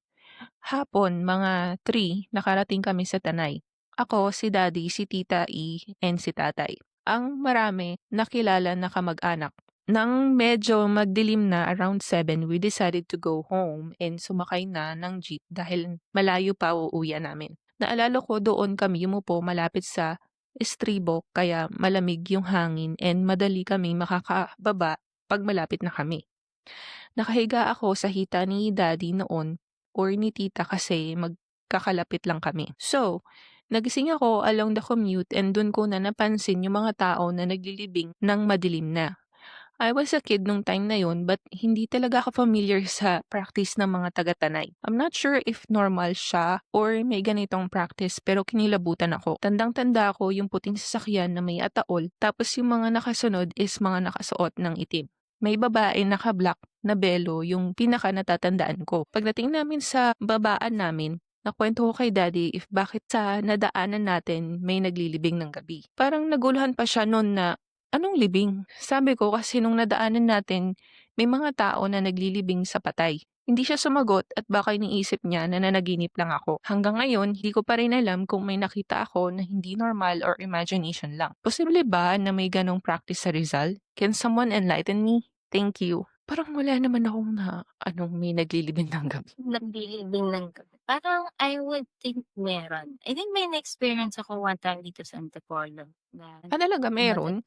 Hapon, mga 3, nakarating kami sa Tanay. Ako, si Daddy, si Tita E, and si Tatay. Ang marami nakilala na kamag-anak. Nang medyo magdilim na around 7, we decided to go home and sumakay na ng jeep dahil malayo pa uuwian namin. Naalala ko doon kami yumupo malapit sa estribo kaya malamig yung hangin and madali kami makakababa pag malapit na kami. Nakahiga ako sa hita ni Daddy noon or ni Tita kasi magkakalapit lang kami. So, nagising ako along the commute and dun ko na napansin yung mga tao na naglilibing ng madilim na. I was a kid nung time na yun but hindi talaga ako familiar sa practice ng mga taga-Tanay. I'm not sure if normal siya or may ganitong practice pero kinilabutan ako. Tandang-tanda ko yung puting sasakyan na may ataol tapos yung mga nakasunod is mga nakasuot ng itim. May babae naka-black na belo yung pinaka natatandaan ko. Pagdating namin sa babaan namin, nakwento ko kay Daddy if bakit sa nadaanan natin may naglilibing ng gabi. Parang naguluhan pa siya noon na anong libing? Sabi ko kasi nung nadaanan natin, may mga tao na naglilibing sa patay. Hindi siya sumagot at baka iniisip niya na nanaginip lang ako. Hanggang ngayon, hindi ko pa rin alam kung may nakita ako na hindi normal or imagination lang. Posible ba na may ganong practice sa Rizal? Can someone enlighten me? Thank you. Parang wala naman akong na may naglilibing ng gabi. Naglilibing ng gabi. Parang I would think meron. I think may na-experience ako one time dito sa Antipolo na Talaga meron?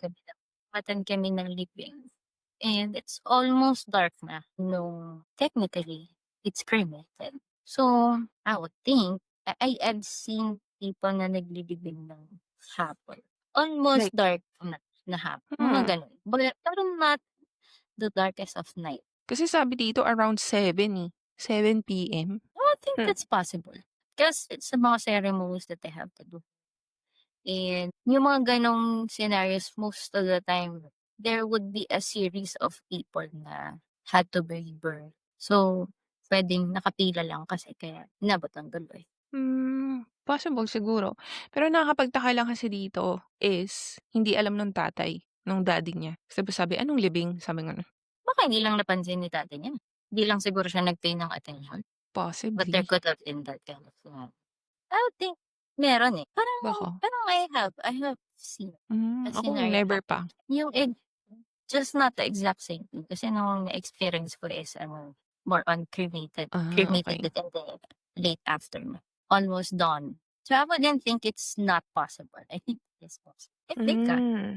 umatan kami ng libing. And it's almost dark na nung technically it's cremated. So, I would think I've seen people na naglilibing ng hapon. Almost Like, dark na hapon. Mga hmm. ganun. Pero not the darkest of night. Kasi sabi dito around 7 eh. 7 p.m. I think Hmm. that's possible. Because it's the mga ceremonies that they have to do. And yung mga ganong scenarios, most of the time, there would be a series of people na had to be burned. So, pwedeng nakapila lang kasi kaya inabot ng gulo eh. Possible siguro. Pero nakakapagtaka lang kasi dito is hindi alam nung tatay nung daddy niya. Sabi, "Anong libing?" Sabi gano'n. Baka hindi lang napansin ni tatay niya. Hindi lang siguro siya nag-pay ng attention. But there Possibly. could have been that kind of I would think meron, eh. Parang Baka. parang I have seen a Ako scenario never happen. pa. Yung just not the exact same thing kasi nung na-experience ko is more on cremated Okey. it in the late aftermath, almost dawn. So I wouldn't think it's not possible. I think it is possible. If they can. Hmm,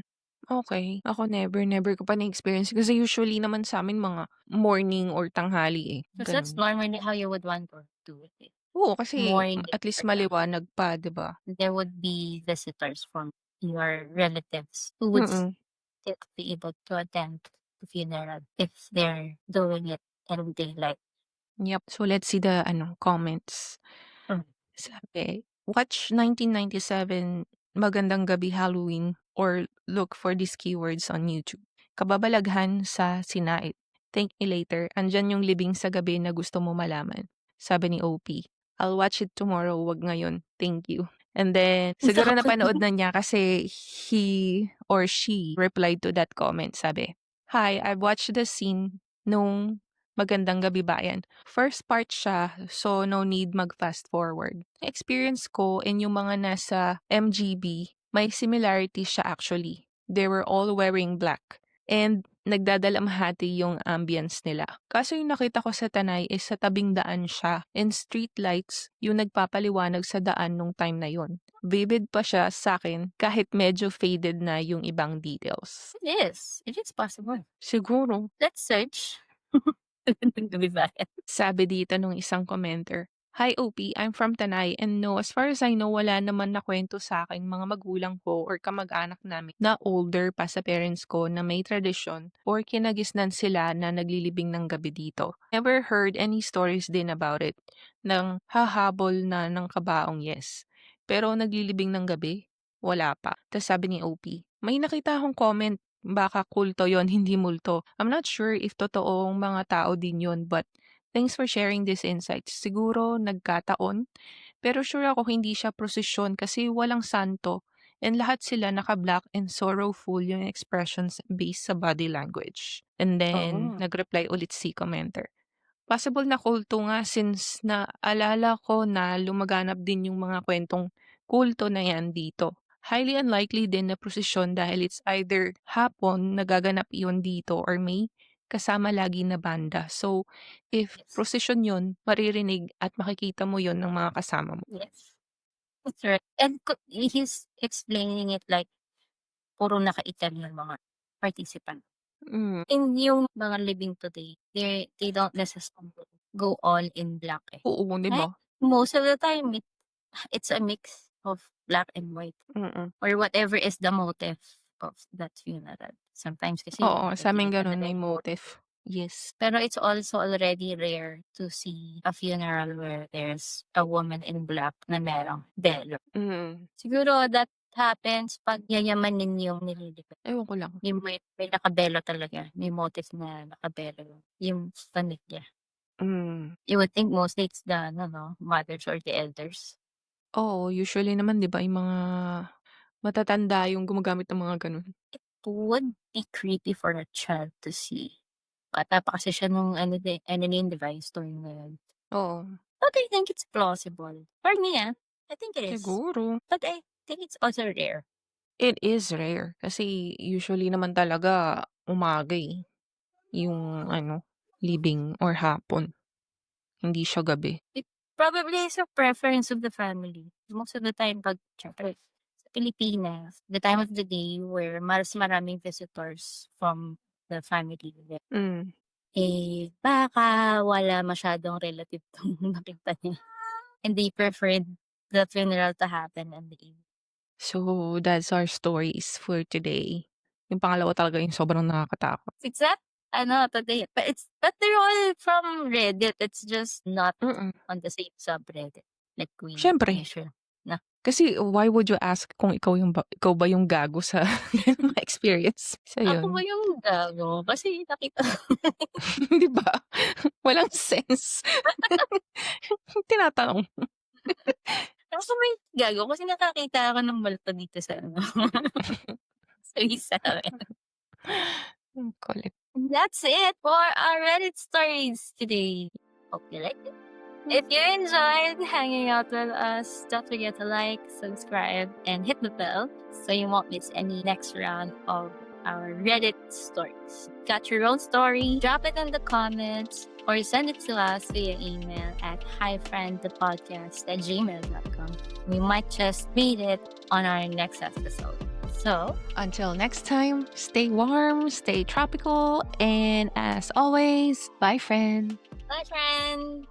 okey. Ako never ko pa na-experience kasi usually naman sa'min mga morning or tanghali, eh, Because that's gano'n. normally how you would want to do it, eh. Oo, kasi Morning at least or tanghali. maliwanag pa, 'di ba? There would be visitors from your relatives who would Mm. still be able to attend the funeral if they're doing it in daylight. Yep. So, let's see the comments. Mm. Sabi, "Watch 1997 Magandang Gabi Halloween or look for these keywords on YouTube. Kababalaghan sa Sinait. Thank me later. Andiyan yung libing sa gabi na gusto mo malaman." Sabi ni OP. "I'll watch it tomorrow, wag ngayon. Thank you." And then, siguro Exactly. napanood na niya kasi he or she replied to that comment. Sabi, "Hi, I've watched the scene nung Magandang Gabi Bayan. First part siya, so no need mag-fast forward. Experience ko in yung mga nasa MGB, may similarity siya actually. They were all wearing black. And nagdadalamhati yung ambience nila. Kaso yung nakita ko sa Tanay is sa tabing daan siya. And street lights yung nagpapaliwanag sa daan nung time na yon. Vivid pa siya sa akin kahit medyo faded na yung ibang details. It is. It is possible. Siguro. Let's search. Magandang gabi bayan. Sabi dito nung isang commenter, "Hi OP, I'm from Tanay and no, as far as I know, wala naman nakwento sa akin mga magulang ko or kamag-anak namin na older pa sa parents ko na may tradisyon or kinagisnan sila na naglilibing ng gabi dito. Never heard any stories din about it. Nang hahabol na ng kabaong, yes. Pero naglilibing ng gabi? Wala pa." Tas sabi ni OP, "May nakita akong comment, baka kulto yon hindi multo. I'm not sure if totoong mga tao din yon, but thanks for sharing these insights. Siguro nagkataon, pero sure ako hindi siya prosesyon kasi walang santo and lahat sila naka-black and sorrowful yung expressions based sa body language." And then, Oh. nag-reply ulit si commenter. "Possible na kulto nga since naalala ko na lumaganap din yung mga kwentong kulto na yan dito. Highly unlikely din na prosesyon dahil it's either hapon nagaganap iyon dito or may kasama lagi na banda. So, if Yes. prosesyon yun, maririnig at makikita mo yon ng mga kasama mo." Yes. That's right. And he's explaining it like puro nakaitim yung mga participant. Mm, In yung mga living today, they don't necessarily go all in black, eh. oo, 'di ba? Right? Most of the time, it's a mix of black and white Mm. or whatever is the motive of that funeral. Sometimes kasi Oo, sa'min nag-iiba gano'n talaga may yung motive. motive. Yes. Pero it's also already rare to see a funeral where there's a woman in black na merong belo. Mm, Siguro that happens 'pag yayamanin yung nililibing. ewan ko lang. Yung may nakabelo talaga, may motive na nakabelo yung pamilya. Mm. You would think mostly it's the ano 'no, mothers or the elders. Oo, usually naman 'di ba yung mga matatanda yung gumagamit ng mga gano'n. Would be creepy for a child to see. Bata pa kasi siya nung ano na yun 'di ba, yung story na yun. Oo, But I think it's plausible. For me, I think it is. siguro. But I think it's also rare. It is rare kasi usually naman talaga umaga, eh, yung libing or hapon, hindi siya gabi. It probably is a preference of the family. Most of the time 'pag siyempre sa Pilipinas, the time of the day where mas maraming visitors from the family, Hmm, baka wala masyadong relative tong nakita niya and they preferred the funeral to happen in the evening. so that's our stories for today. Yung pangalawa talaga yung sobrang nakakatakot. It's that today, but they're all from Reddit. It's just not Mm, on the same subreddit like we siyempre. usually na. Kasi why would you ask kung ikaw ba yung gago sa gano'ng experience? So Ako ba yun, yung gago? Kasi nakita 'di ba? Walang sense. Tinatanong. ako ba yung gago kasi nakakita ako ng multo dito sa sa isa. Ang kulit. That's it for our Reddit stories today. Hope you liked it. If you enjoyed hanging out with us, don't forget to like, subscribe, and hit the bell so you won't miss any next round of our Reddit stories. Got your own story? Drop it in the comments or send it to us via email at hifriendthepodcast@gmail.com. We might just read it on our next episode. So, Until next time, stay warm, stay tropical, and as always, bye, friend. bye, friend!